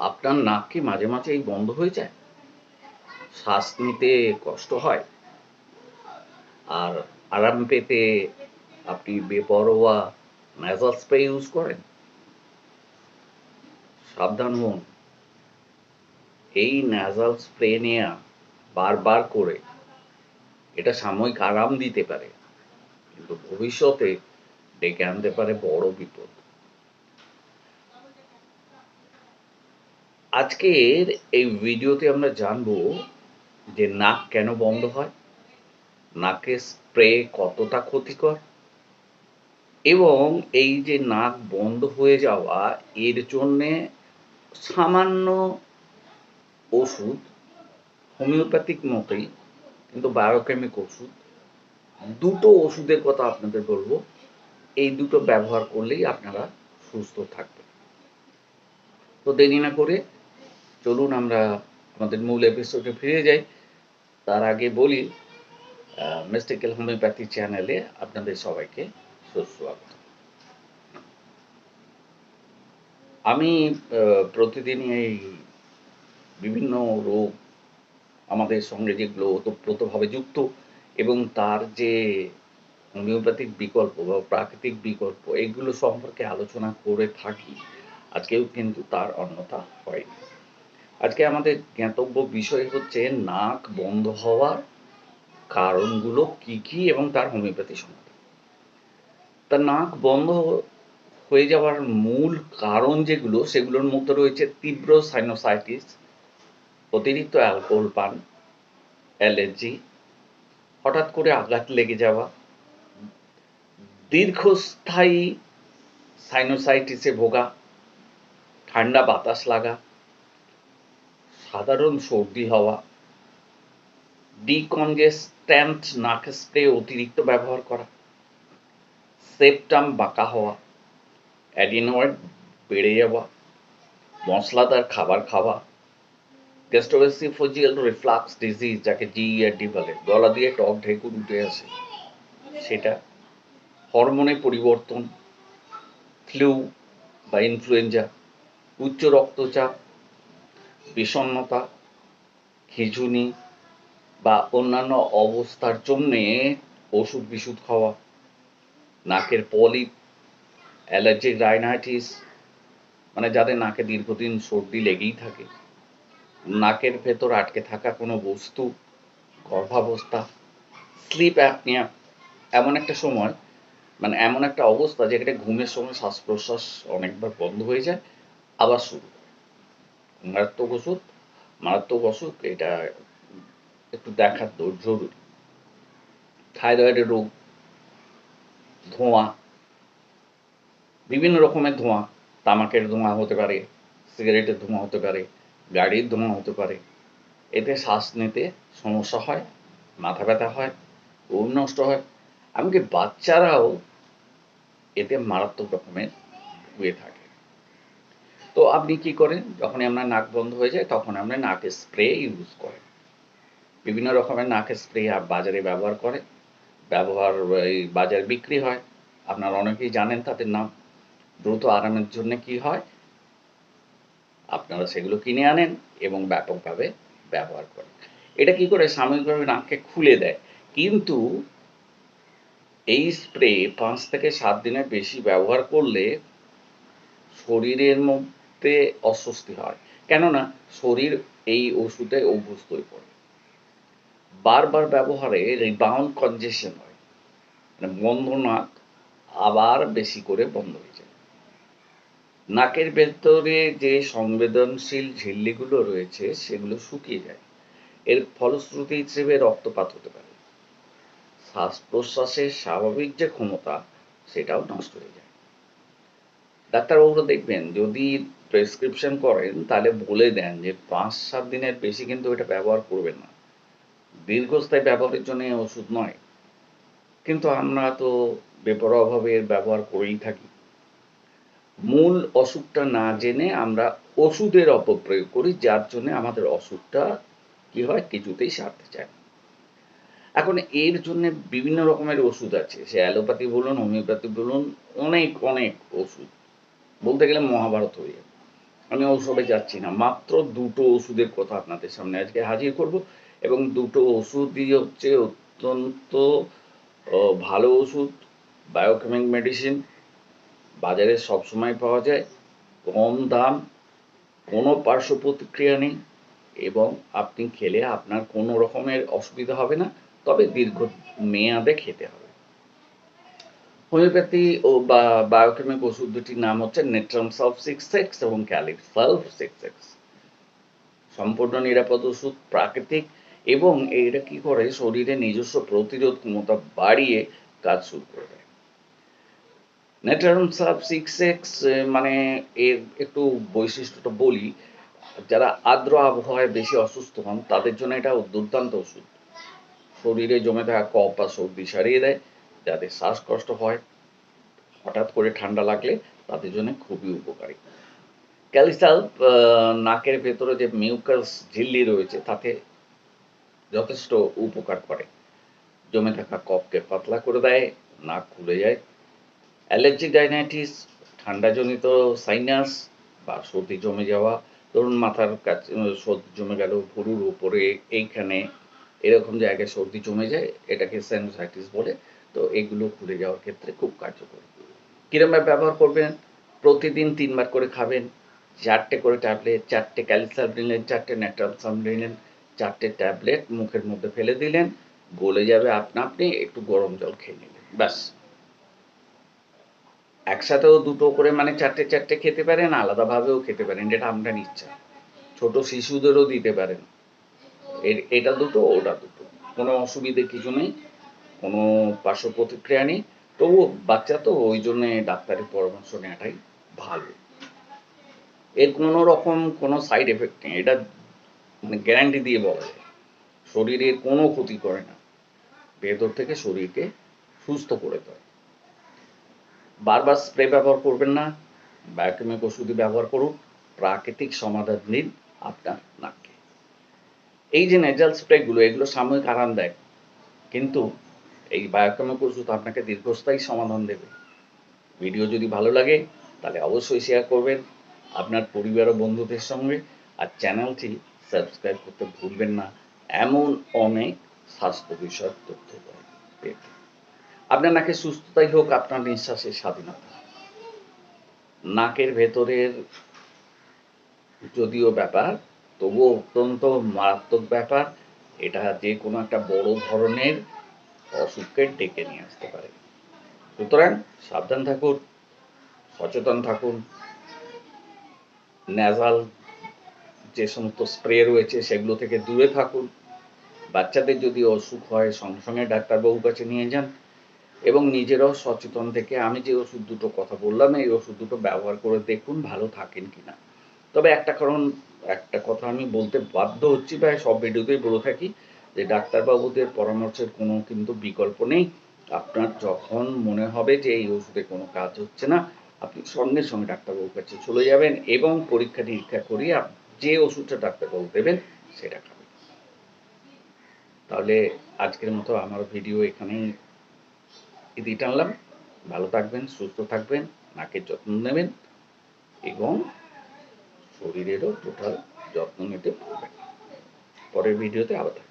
আপনার নাক কি মাঝে মাঝেই বন্ধ হয়ে যায়? শ্বাস নিতে কষ্ট হয়? আর আরাম পেতে আপনি বেপরোয়া nasal স্প্রে ইউজ করেন? সাবধান হন। এই nasal স্প্রে নেয়া বারবার করে এটা সাময়িক আরাম দিতে পারে, কিন্তু ভবিষ্যতে ডেকে আনতে পারে বড় বিপদ। আজকের এই ভিডিওতে আমরা জানবো যে নাক কেন বন্ধ হয়, নাকের স্প্রে কতটা ক্ষতিকর, এবং এই যে নাক বন্ধ হয়ে যাওয়া এর জন্যে সামান্য ওষুধ, হোমিওপ্যাথিক মতোই কিন্তু বায়োকেমিক ওষুধ, দুটো ওষুধের কথা আপনাদের বলবো। এই দুটো ব্যবহার করলেই আপনারা সুস্থ থাকবেন। তো দেরি না করে চলুন আমরা আমাদের মূল এপিসোডে ফিরে যাই। তার আগে বলি, মিস্টিক্যাল হোমিওপ্যাথি চ্যানেলে আপনাদের সবাইকে সুস্বাগত। আমি প্রতিদিনই এই বিভিন্ন রোগ আমাদের সঙ্গে যেগুলো ওতপ্রোতভাবে যুক্ত এবং তার যে হোমিওপ্যাথিক বিকল্প বা প্রাকৃতিক বিকল্প, এগুলো সম্পর্কে আলোচনা করে থাকি। আজকেও কিন্তু তার অন্যথা হয়নি। আজকে আমাদের জ্ঞাতব্য বিষয় হচ্ছে নাক বন্ধ হওয়ার কারণগুলো কি কি এবং তার হোমিওপ্যাথি সমাধান। তা নাক বন্ধ হয়ে যাওয়ার মূল কারণ যেগুলো, সেগুলোর মধ্যে রয়েছে তীব্র সাইনোসাইটিস, অতিরিক্ত অ্যালকোহল পান, অ্যালার্জি, হঠাৎ করে আঘাত লেগে যাওয়া, দীর্ঘস্থায়ী সাইনোসাইটিসে ভোগা, ঠান্ডা বাতাস লাগা, সাধারণ সর্দি হওয়া, ডিকনজেস্ট্যান্ট নাক স্প্রে অতিরিক্ত ব্যবহার করা, সেপ্টাম বাঁকা হওয়া, অ্যাডিনয়েড বেড়ে যাওয়া, মশলাদার খাবার খাওয়া, গ্যাস্ট্রোএসোফেজিয়াল রিফ্লাক্স ডিজিজ, যাকে জিইআরডি বলে, গলা দিয়ে টক ঢেকুর উঠে আসে সেটা, হরমোনে পরিবর্তন, ফ্লু বা ইনফ্লুয়েঞ্জা, উচ্চ রক্তচাপ, বিষণ্ণতা, খিঁচুনি বা অন্যান্য অবস্থার জন্যে ওষুধ বিষুধ খাওয়া, নাকের পলিপ, অ্যালার্জিক রাইনাইটিস, মানে যাদের নাকে দীর্ঘদিন সর্দি লেগেই থাকে, নাকের ভেতর আটকে থাকা কোনো বস্তু, গর্ভাবস্থা, স্লিপ অ্যাপনিয়া, এমন একটা সময়, মানে এমন একটা অবস্থা যেখানে ঘুমের সময় শ্বাস প্রশ্বাস অনেকবার বন্ধ হয়ে যায়, আবার শুরু। মারাত্মক ওষুধ, মারাত্মক অসুখ, এটা একটু দেখার জরুরি। থাইরয়েডের রোগ, ধোঁয়া, বিভিন্ন রকমের ধোঁয়া, তামাকের ধোঁয়া হতে পারে, সিগারেটের ধোঁয়া হতে পারে, গাড়ির ধোঁয়া হতে পারে, এতে শ্বাস নিতে সমস্যা হয়, মাথা ব্যথা হয়, ঘুম নষ্ট হয়, এমনকি বাচ্চারাও এতে মারাত্মক রকমের হয়ে থাকে। তো আপনি কি করেন? যখনই আপনার নাক বন্ধ হয়ে যায় তখন আপনি নাকের স্প্রে ইউজ করেন। বিভিন্ন রকমের নাকের স্প্রে বাজারে এই বাজারে বিক্রি হয়। আপনারা অনেকেই জানেন তাদের নাম। দ্রুত আরামের জন্য কি হয়, আপনারা সেগুলো কিনে আনেন এবং ব্যাপকভাবে ব্যবহার করেন। এটা কি করে? সাময়িকভাবে নাককে খুলে দেয়, কিন্তু এই স্প্রে ৫ থেকে ৭ দিনের বেশি ব্যবহার করলে শরীরের মধ্যে অস্বস্তি হয়। কেননা শরীর এই ওষুধে অভ্যস্ত হয়ে পড়ে। বারবার ব্যবহারে রিবাউন্ড কনজেশন হয়, মানে বন্ধ নাক আবার বেশি করে বন্ধ হয়ে যায়। নাকের ভেতরে যে সংবেদনশীল ঝিল্লিগুলো রয়েছে সেগুলো শুকিয়ে যায়। এর ফলশ্রুতি হিসেবে রক্তপাত হতে পারে। শ্বাস প্রশ্বাসের স্বাভাবিক যে ক্ষমতা সেটাও নষ্ট হয়ে যায়। ডাক্তারবাবুরা দেখবেন যদি প্রেসক্রিপশন করেন তাহলে বলে দেন যে ৫-৭ দিনের বেশি কিন্তু এটা ব্যবহার করবেন না। দীর্ঘস্থায়ী ব্যবহারের জন্য ওষুধ নয়। কিন্তু আমরা তো বেপরোয়াভাবে এর ব্যবহার করেই থাকি। মূল অসুখটা না জেনে আমরা ওষুধের অপপ্রয়োগ করি, যার জন্য আমাদের অসুখটা কি হয়, কিছুতেই সারতে চায় না। এখন এর জন্য বিভিন্ন রকমের ওষুধ আছে, সে অ্যালোপ্যাথি বলুন, হোমিওপ্যাথি বলুন, অনেক অনেক ওষুধ, বলতে গেলে মহাভারত হয়ে যাবে। আমি ওসবে যাচ্ছি না, মাত্র দুটো ওষুধের কথা আপনাদের সামনে আজকে হাজির করব, এবং দুটো ওষুধই হচ্ছে অত্যন্ত ভালো ওষুধ, বায়োকেমিক মেডিসিন, বাজারে সবসময় পাওয়া যায়, কম দাম, কোনো পার্শ্ব প্রতিক্রিয়া নেই, এবং আপনি খেলে আপনার কোনো রকমের অসুবিধা হবে না, তবে দীর্ঘ মেয়াদে খেতে হবে। হোমিওপ্যাথি ও বা বায়োকেমিক ওষুধ দুটির নাম হচ্ছে নেট্রামসাল্ফ 6X এবং ক্যালিসাল্ফ 6X। সম্পূর্ণ নিরাপদ ওষুধ, প্রাকৃতিক, এবং এটা কি করে শরীরে নিজস্ব প্রতিরোধ ক্ষমতা বাড়িয়ে কাজ শুরু করে দেয়। নেট্রামসাল্ফ 6X মানে এর একটু বৈশিষ্ট্যটা বলি, যারা আর্দ্র আবহাওয়ায় বেশি অসুস্থ হন তাদের জন্য এটা দুর্দান্ত ওষুধ। শরীরে জমে থাকা কফ বা সর্দি সারিয়ে দেয়। যাদের শ্বাসকষ্ট হয়, হঠাৎ করে ঠান্ডা লাগলে তাদের জন্য খুবই উপকারী। ক্যালিসাল্ফ নাকের ভেতরে যে মিউকাস ঝিল্লি রয়েছে তাতে যথেষ্ট উপকার করে, জমে থাকা কফকে পাতলা করে দেয়, নাক খুলে যায়। অ্যালার্জি ডাইনাইটিস, ঠান্ডাজনিত সাইনাস বা সর্দি জমে যাওয়া, ধরুন মাথার কাছে সর্দি জমে গেল, ভুরুর উপরে এইখানে এরকম জায়গায় সর্দি জমে যায়, এটাকে সাইনোসাইটিস বলে। তো এগুলো খুলে যাওয়ার ক্ষেত্রে খুব কার্যকর। কিরমভাবে ব্যবহার করবেন? প্রতিদিন 3 বার করে খাবেন, 4টে করে ট্যাবলেট, 4টে ক্যালিসাল্ফ নিলেন, 4টে নেট্রামসাল্ফ নিলেন, 4টে ট্যাবলেট মুখের মধ্যে ফেলে দিলেন, গলে যাবে আপনা আপনি, একটু গরম জল খেয়ে নিলেন, ব্যাস। একসাথেও দুটো করে মানে 4টে 4টে খেতে পারেন, আলাদাভাবেও খেতে পারেন, এটা আপনার ইচ্ছা। ছোট শিশুদেরও দিতে পারেন, এটা দুটো ওটা দুটো, কোনো অসুবিধে কিছু নেই, কোনো পার্শ্ব প্রতিক্রিয়া নেই। তবুও বাচ্চা তো, ওই জন্যে ডাক্তারের পরামর্শ নেওয়াটাই ভালো। এর কোনো রকম কোনো সাইড এফেক্ট নেই, এটা মানে গ্যারান্টি দিয়ে বলা যায়। শরীরের কোনো ক্ষতি করে না, ভেতর থেকে শরীরকে সুস্থ করে দেয়। বারবার স্প্রে ব্যবহার করবেন না, বায়োকেমিক ওষুধই ব্যবহার করুন, প্রাকৃতিক সমাধান দিন আপনার নাককে। এই যে নেজাল স্প্রেগুলো, এগুলো সাময়িক আরাম দেয়, কিন্তু এই বায়োকেমিক ওষুধ আপনাকে দীর্ঘস্থায়ী সমাধান দেবে। ভিডিও যদি ভালো লাগে তাহলে অবশ্যই শেয়ার করবেন আপনার পরিবার ও বন্ধুদের সঙ্গে, আর চ্যানেলটি সাবস্ক্রাইব করতে ভুলবেন না এমন অনেক স্বাস্থ্য বিষয়ক তথ্য পেতে। আপনার নাকের সুস্থতাই হোক আপনার নিঃশ্বাসের স্বাধীনতা। নাকের ভেতরের যদিও ব্যাপার, তবুও অত্যন্ত মারাত্মক ব্যাপার। এটা যে কোনো একটা বড় ধরনের অসুখকে ডেকে নিয়ে আসতে পারে। সুতরাং সাবধান থাকুন, সচেতন থাকুন। ন্যাজাল যে সমস্ত স্প্রে রয়েছে সেগুলো থেকে দূরে থাকুন। বাচ্চাদের যদি অসুখ হয় সঙ্গে সঙ্গে ডাক্তারবাবুর কাছে নিয়ে যান, এবং নিজেরাও সচেতন থেকে আমি যে ওষুধ দুটো কথা বললাম এই ওষুধ দুটো ব্যবহার করে দেখুন ভালো থাকেন কিনা। তবে একটা কথা আমি বলতে বাধ্য হচ্ছি, প্রায় সব ভিডিওতেই বলে থাকি, যে ডাক্তারবাবুদের পরামর্শের কোনো কিন্তু বিকল্প নেই। আপনার যখন মনে হবে যে এই ওষুধে কোনো কাজ হচ্ছে না, আপনি সঙ্গে সঙ্গে ডাক্তারবাবুর কাছে চলে যাবেন এবং পরীক্ষা নিরীক্ষা করিয়ে যে ওষুধটা ডাক্তারবাবু দেবেন সেটা খাবেন। তাহলে আজকের মতো আমার ভিডিও এখানেই ইতি টানলাম। ভালো থাকবেন, সুস্থ থাকবেন, নাকের যত্ন নেবেন, এবং শরীরেরও টোটাল যত্ন নিতে ভুলবেন না। পরের ভিডিওতে আবার দেখা হবে।